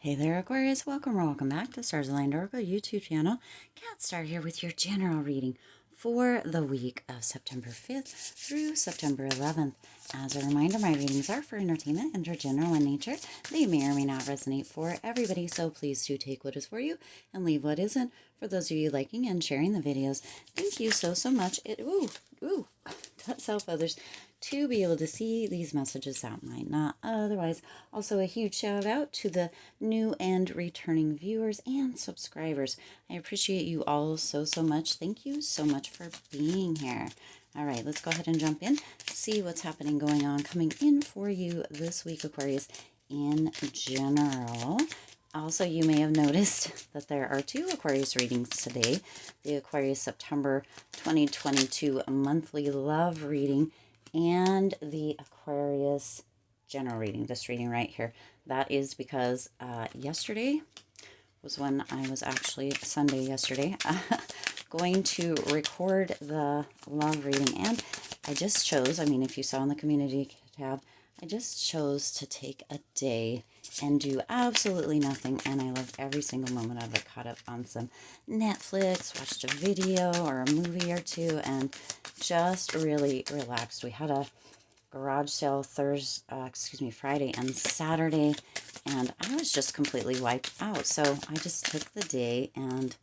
Hey there, Aquarius. Welcome or welcome back to Stars Aligned Oracle YouTube channel. Cat Star here with your general reading for the week of September 5th through September 11th. As a reminder, my readings are for entertainment and are general in nature. They may or may not resonate for everybody, so please do take what is for you and leave what isn't. For those of you liking and sharing the videos, thank you so much. It does help others to be able to see these messages that might not otherwise. Also, a huge shout out to the new and returning viewers and subscribers. I appreciate you all so much. Thank you so much for being here. All right, let's go ahead and jump in, see what's happening, going on, coming in for you this week, Aquarius, in general. Also, you may have noticed that there are two Aquarius readings today. The Aquarius September 2022 monthly love reading and the Aquarius general reading, this reading right here. That is because yesterday was when I was actually, Sunday yesterday, going to record the love reading. And I just chose, if you saw in the community tab, I just chose to take a day and do absolutely nothing, and I loved every single moment of it. Caught up on some Netflix, watched a video or a movie or two, and just really relaxed. We had a garage sale Friday and Saturday, and I was just completely wiped out. So I just took the day and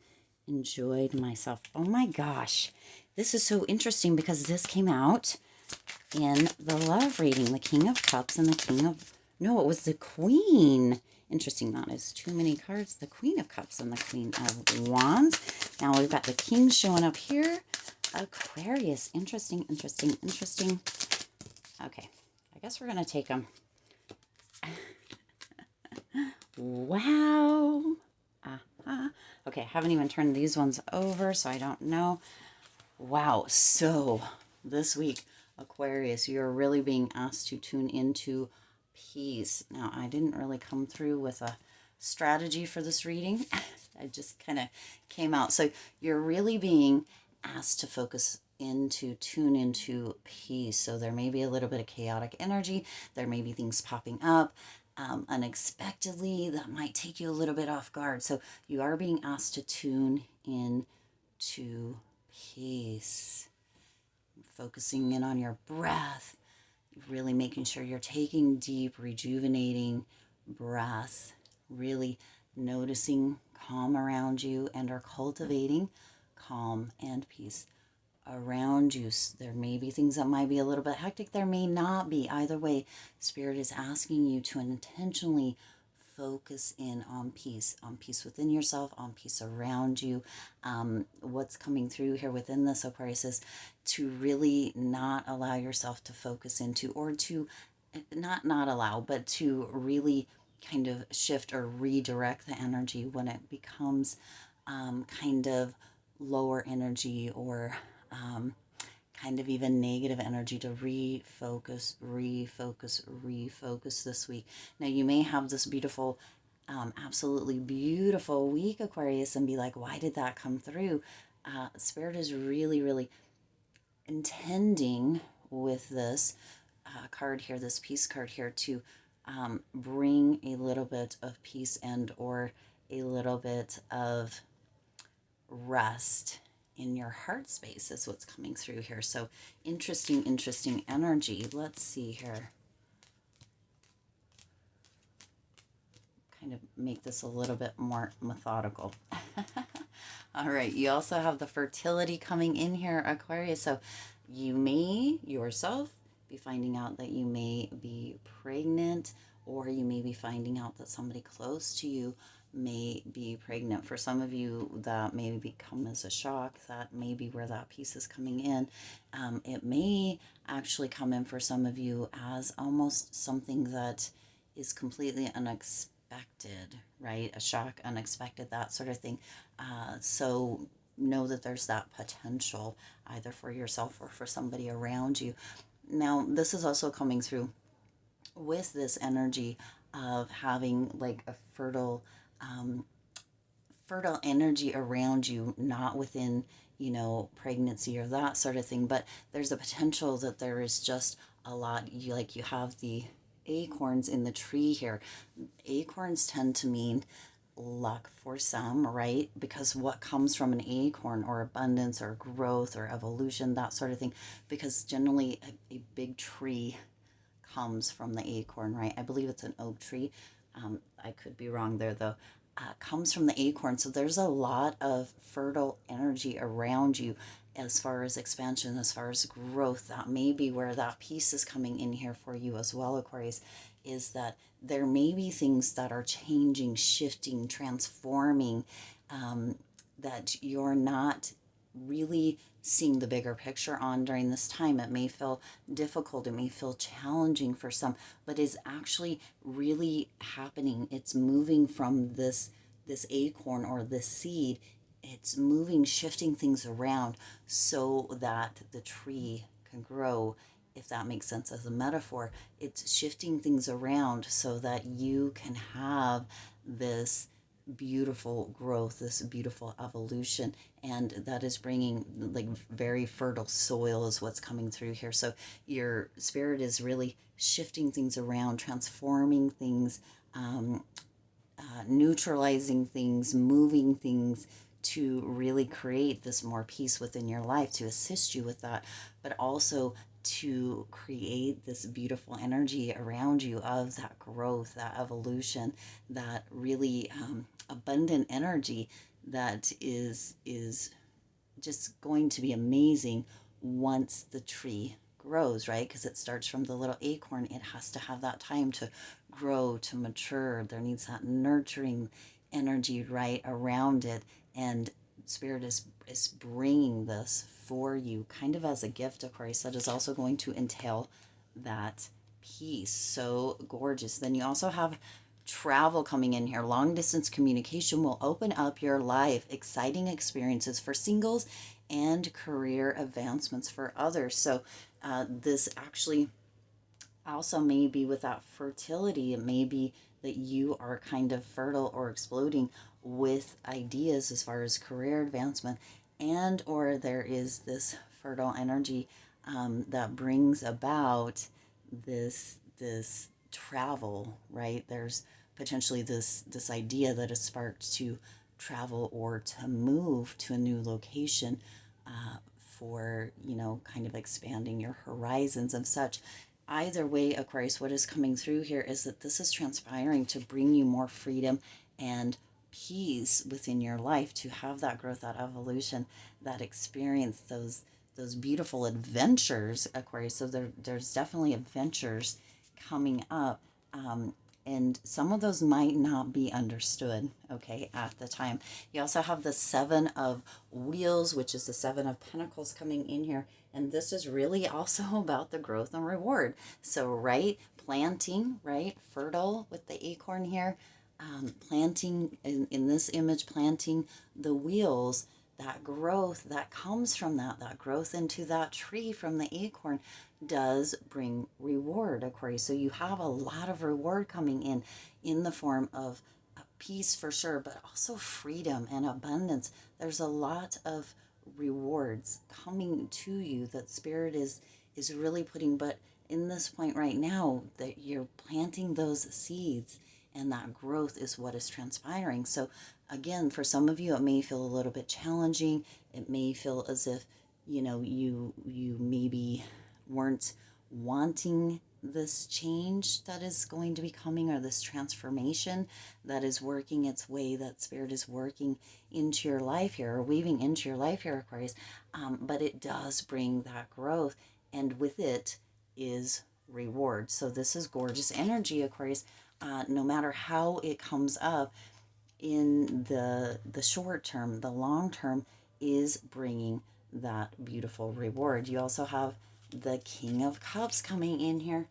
enjoyed myself. Oh my gosh, this is so interesting because this came out in the love reading, the King of Cups and the King of, no, it was the Queen. Interesting, not as too many cards. The Queen of Cups and the Queen of Wands. Now we've got the King showing up here. Aquarius, interesting. Okay, I guess we're going to take them. Wow. Okay, haven't even turned these ones over, so I don't know. Wow, so this week, Aquarius, you're really being asked to tune into peace. Now, I didn't really come through with a strategy for this reading. I just kind of came out. So you're really being asked to tune into peace. So there may be a little bit of chaotic energy. There may be things popping up unexpectedly that might take you a little bit off guard. So you are being asked to tune in to peace, focusing in on your breath, really making sure you're taking deep, rejuvenating breaths, really noticing calm around you, and are cultivating calm and peace around you. There may be things that might be a little bit hectic. There may not be. Either way, Spirit is asking you to intentionally focus in on peace within yourself, on peace around you. What's coming through here within this, Aquarius, is to really not allow yourself to focus into, or to not allow, but to really kind of shift or redirect the energy when it becomes kind of lower energy, or kind of even negative energy, to refocus this week. Now, you may have this beautiful, absolutely beautiful week, Aquarius, and be like, why did that come through? Spirit is really intending with this card here, this peace card here, to bring a little bit of peace and or a little bit of rest in your heart space is what's coming through here. So interesting energy. Let's see here. Kind of make this a little bit more methodical. All right, you also have the fertility coming in here, Aquarius. So you may yourself be finding out that you may be pregnant, or you may be finding out that somebody close to you may be pregnant. For some of you, that may become as a shock. That may be where that piece is coming in. It may actually come in for some of you as almost something that is completely unexpected, right? A shock, unexpected, that sort of thing. So know that there's that potential either for yourself or for somebody around you. Now, this is also coming through with this energy of having like a fertile energy around you, not within, pregnancy or that sort of thing, but there's a potential that there is just a lot. You have the acorns in the tree here. Acorns tend to mean luck for some, right? Because what comes from an acorn, or abundance or growth or evolution, that sort of thing, because generally a big tree comes from the acorn, right? I believe it's an oak tree. I could be wrong there though. Comes from the acorn. So there's a lot of fertile energy around you as far as expansion, as far as growth. That may be where that piece is coming in here for you as well, Aquarius, is that there may be things that are changing, shifting, transforming, that you're not really seeing the bigger picture on during this time. It may feel difficult, it may feel challenging for some, but is actually really happening. It's moving from this acorn or this seed. It's moving, shifting things around so that the tree can grow, if that makes sense as a metaphor. It's shifting things around so that you can have this beautiful growth, this beautiful evolution, and that is bringing like very fertile soil is what's coming through here. So your spirit is really shifting things around, transforming things, neutralizing things, moving things to really create this more peace within your life, to assist you with that, but also to create this beautiful energy around you of that growth, that evolution, that really abundant energy that is just going to be amazing once the tree grows, right? Because it starts from the little acorn. It has to have that time to grow, to mature. There needs that nurturing energy right around it. And Spirit is bringing this for you kind of as a gift, of course, that is also going to entail that peace. So gorgeous. Then you also have travel coming in here. Long distance communication will open up your life. Exciting experiences for singles and career advancements for others. So this actually also may be with that fertility. It may be that you are kind of fertile or exploding with ideas as far as career advancement, and or there is this fertile energy that brings about this travel, right? There's potentially this idea that is sparked to travel or to move to a new location, for, kind of expanding your horizons and such. Either way, Aquarius, what is coming through here is that this is transpiring to bring you more freedom and peace within your life, to have that growth, that evolution, that experience, those beautiful adventures, Aquarius. So there's definitely adventures coming up. And some of those might not be understood, okay, at the time. You also have the Seven of Wheels, which is the Seven of Pentacles coming in here. And this is really also about the growth and reward. So, right, planting, right, fertile with the acorn here, planting, in this image, planting the wheels, that growth that comes from that growth into that tree from the acorn does bring reward, Aquarius. So you have a lot of reward coming in the form of peace for sure, but also freedom and abundance. There's a lot of rewards coming to you that Spirit is really putting, but in this point right now that you're planting those seeds, and that growth is what is transpiring. So again, for some of you, it may feel a little bit challenging. It may feel as if, you maybe weren't wanting this change that is going to be coming, or this transformation that is working its way, that Spirit is working into your life here, or weaving into your life here, Aquarius. But it does bring that growth, and with it is reward. So this is gorgeous energy, Aquarius. No matter how it comes up in the short term, the long term is bringing that beautiful reward. You also have the King of Cups coming in here.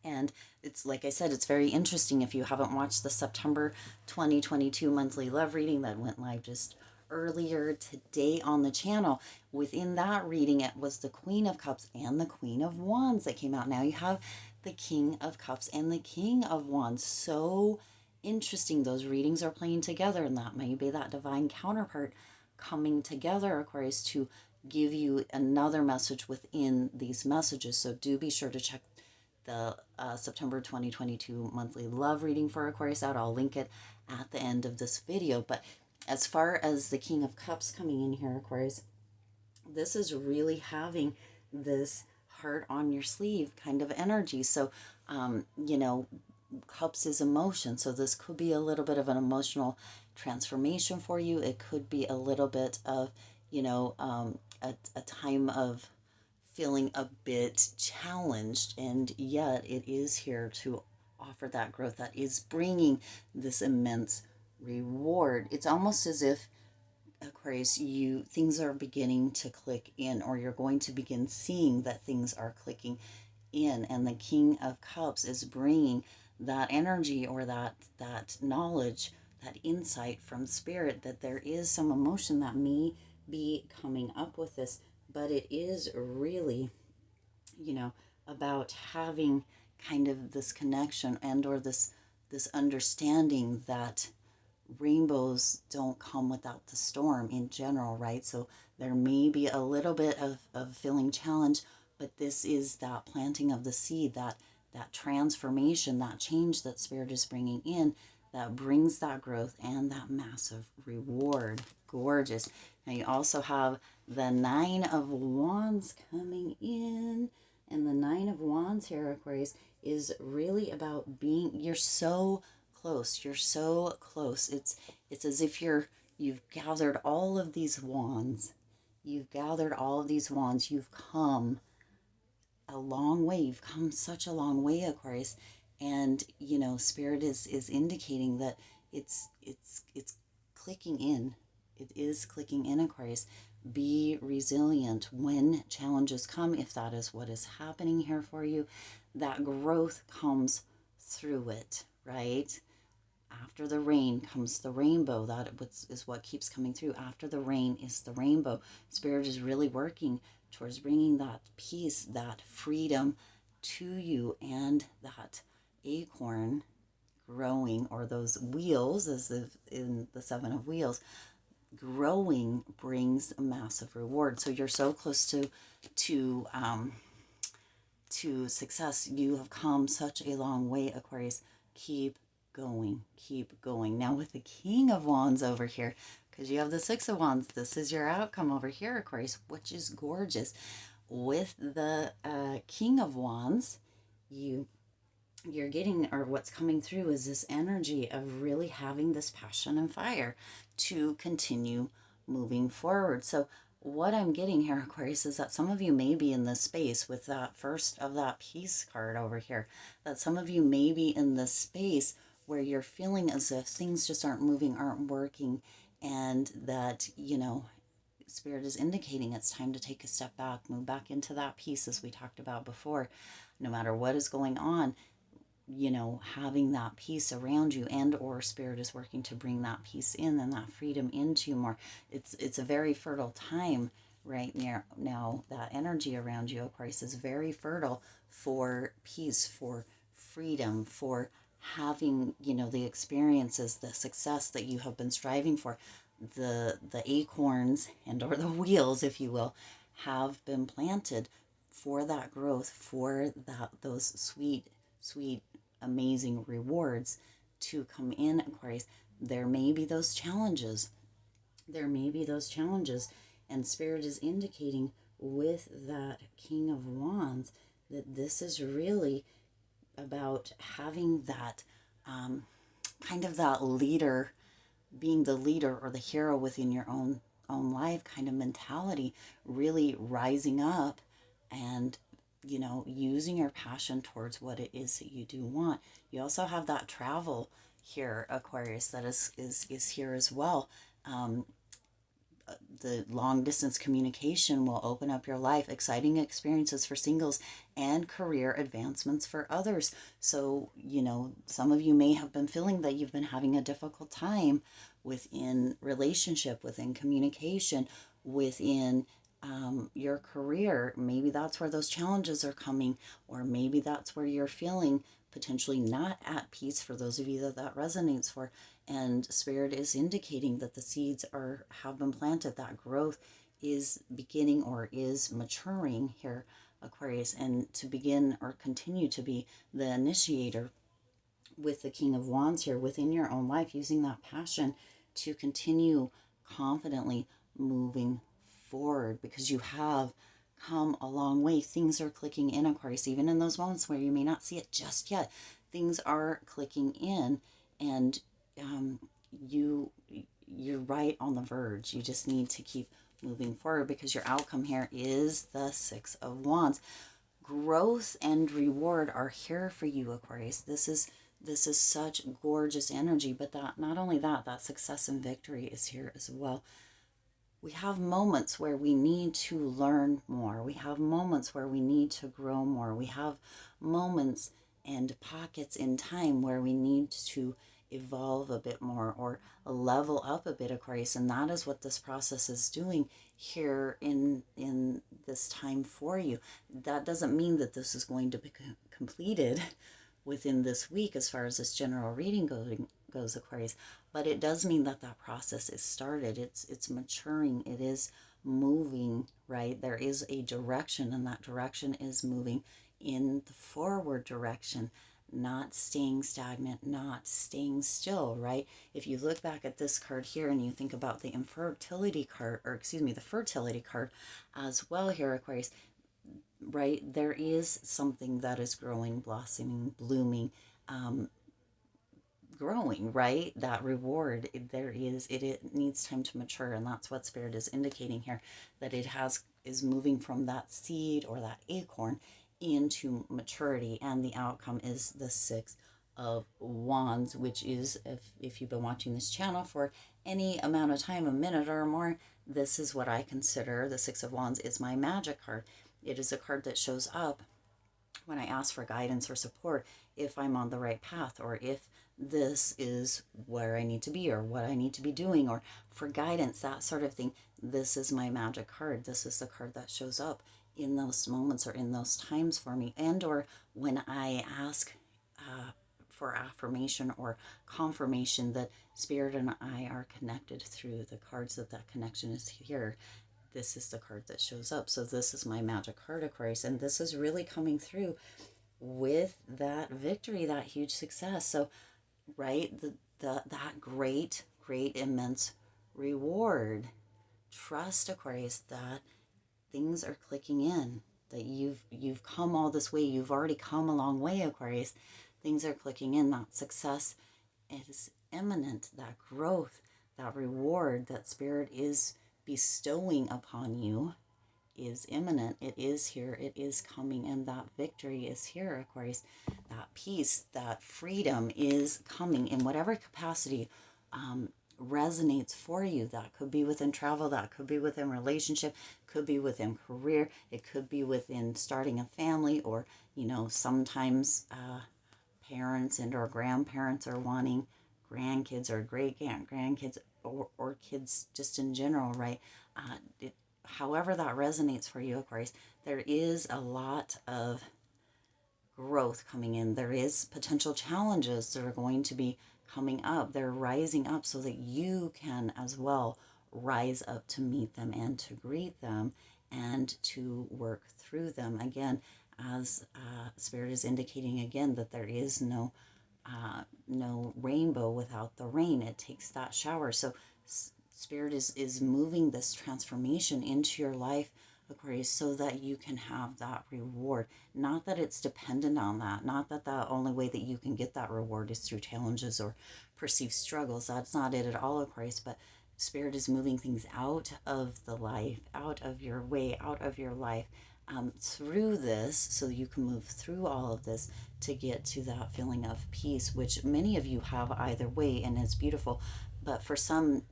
And it's, like I said, it's very interesting. If you haven't watched the September 2022 monthly love reading that went live just earlier today on the channel, within that reading, it was the Queen of Cups and the Queen of Wands that came out. Now you have the King of Cups and the King of Wands. So interesting. Those readings are playing together, and that may be that divine counterpart coming together, Aquarius, to give you another message within these messages. So do be sure to check the September 2022 monthly love reading for Aquarius out. I'll link it at the end of this video. But as far as the King of Cups coming in here, Aquarius, this is really having this heart on your sleeve kind of energy. So, you know, cups is emotion. So this could be a little bit of an emotional transformation for you. It could be a little bit of, you know, a time of feeling a bit challenged, and yet it is here to offer that growth that is bringing this immense reward. It's almost as if, Aquarius, things are beginning to click in, or you're going to begin seeing that things are clicking in, and the King of Cups is bringing that energy, or that knowledge, that insight from spirit, that there is some emotion that may be coming up with this, but it is really, you know, about having kind of this connection, and or this understanding that rainbows don't come without the storm in general, right? So there may be a little bit of feeling challenged, but this is that planting of the seed, that transformation, that change that spirit is bringing in, that brings that growth and that massive reward. Gorgeous. Now you also have the Nine of Wands coming in, and the Nine of Wands here, Aquarius, is really about you're so close. You're so close. It's as if you've gathered all of these wands. You've gathered all of these wands. You've come a long way. You've come such a long way, Aquarius. And, you know, spirit is indicating that it's clicking in. It is clicking in, Aquarius. Be resilient when challenges come, if that is what is happening here for you. That growth comes through it, right? After the rain comes the rainbow. That is what keeps coming through. After the rain is the rainbow. Spirit is really working towards bringing that peace, that freedom to you, and that acorn growing, or those wheels, as in the Seven of Wheels, growing brings a massive reward. So you're so close to success. You have come such a long way, Aquarius. Keep going, keep going. Now with the King of Wands over here, because you have the Six of Wands, this is your outcome over here, Aquarius, which is gorgeous. With the King of Wands, you're getting, or what's coming through, is this energy of really having this passion and fire to continue moving forward. So what I'm getting here, Aquarius, is that some of you may be in this space with that first of that Peace card over here, that some of you may be in this space where you're feeling as if things just aren't moving, aren't working, and that, you know, spirit is indicating it's time to take a step back, move back into that peace, as we talked about before. No matter what is going on, you know, having that peace around you, and or spirit is working to bring that peace in and that freedom into you more. It's a very fertile time right now. That energy around you, Aquarius, is very fertile for peace, for freedom, for having, you know, the experiences, the success that you have been striving for. The acorns and or the wheels, if you will, have been planted for that growth, for those sweet amazing rewards to come in, Aquarius. There may be those challenges. And spirit is indicating with that King of Wands that this is really about having that kind of that leader, being the leader or the hero within your own life kind of mentality, really rising up and, you know, using your passion towards what it is that you do want. You also have that travel here, Aquarius, that is here as well. The long distance communication will open up your life, exciting experiences for singles, and career advancements for others. So, you know, some of you may have been feeling that you've been having a difficult time within relationship, within communication, within your career. Maybe that's where those challenges are coming, or maybe that's where you're feeling potentially not at peace, for those of you that resonates for. And spirit is indicating that the seeds have been planted, that growth is beginning or is maturing here, Aquarius, and to begin or continue to be the initiator with the King of Wands here within your own life, using that passion to continue confidently moving forward, because you have come a long way. Things are clicking in, Aquarius, even in those moments where you may not see it just yet. Things are clicking in, and you you're right on the verge. You just need to keep moving forward, because your outcome here is the Six of Wands. Growth and reward are here for you, Aquarius. This is such gorgeous energy, but that not only that success and victory is here as well. We have moments where we need to learn more. We have moments where we need to grow more. We have moments and pockets in time where we need to evolve a bit more or level up a bit, Aquarius. And that is what this process is doing here in this time for you. That doesn't mean that this is going to be completed within this week as far as this general reading goes, Aquarius, but it does mean that that process is started. It's maturing. It is moving, right? There is a direction, and that direction is moving in the forward direction, not staying stagnant, not staying still, right? If you look back at this card here and you think about the infertility card, or excuse me, the fertility card as well here, Aquarius, right? There is something that is growing, blossoming, blooming, growing, right? That reward, it needs time to mature, and that's what Spirit is indicating here, that is moving from that seed or that acorn into maturity, and the outcome is the Six of Wands, which is, if you've been watching this channel for any amount of time, a minute or more, this is what I consider the Six of Wands is my magic card. It is a card that shows up when I ask for guidance or support, if I'm on the right path, or if this is where I need to be, or what I need to be doing, or for guidance, that sort of thing. This is my magic card. This is the card that shows up in those moments or in those times for me, and or when I ask for affirmation or confirmation that Spirit and I are connected through the cards, that connection is here. This is the card that shows up. So this is my magic card, Aquarius, and this is really coming through with that victory, that huge success. So, right, that great, immense reward. Trust, Aquarius, that things are clicking in, that you've come all this way. You've already come a long way, Aquarius. Things are clicking in. That success is imminent. That growth, that reward that Spirit is bestowing upon you is imminent. It is here. It is coming. And that victory is here, Aquarius. That peace, that freedom is coming in whatever capacity resonates for you. That could be within travel. That could be within relationship. Could be within career. It could be within starting a family, or, sometimes parents and or grandparents are wanting grandkids or great grandkids, or kids just in general, right? However that resonates for you, Aquarius, there is a lot of growth coming in. There is potential challenges that are going to be coming up. They're rising up so that you can as well rise up to meet them and to greet them and to work through them. Again, as Spirit is indicating again, that there is no rainbow without the rain. It takes that shower. So Spirit is moving this transformation into your life, Aquarius, so that you can have that reward. Not that it's dependent on that. Not that the only way that you can get that reward is through challenges or perceived struggles. That's not it at all, Aquarius. But Spirit is moving things out of the life, out of your way, out of your life, through this, so you can move through all of this to get to that feeling of peace, which many of you have either way, and it's beautiful. But for some,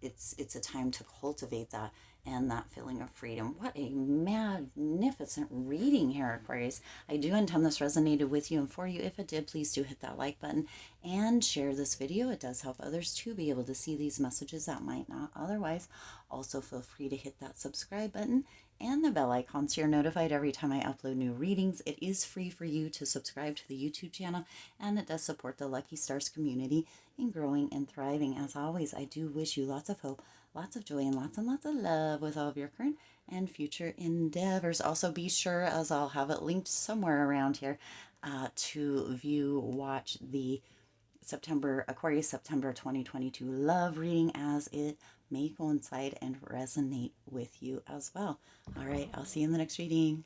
it's a time to cultivate that and that feeling of freedom. What a magnificent reading here, Aquarius. I do intend this resonated with you and for you. If it did, please do hit that like button and share this video. It does help others to be able to see these messages that might not otherwise. Also, feel free to hit that subscribe button and the bell icon so you're notified every time I upload new readings. It is free for you to subscribe to the YouTube channel, and it does support the Lucky Stars community in growing and thriving. As always, I do wish you lots of hope, lots of joy, and lots of love with all of your current and future endeavors. Also, be sure, as I'll have it linked somewhere around here, to watch the Aquarius September 2022 love reading, as it may coincide and resonate with you as well. All right, I'll see you in the next reading.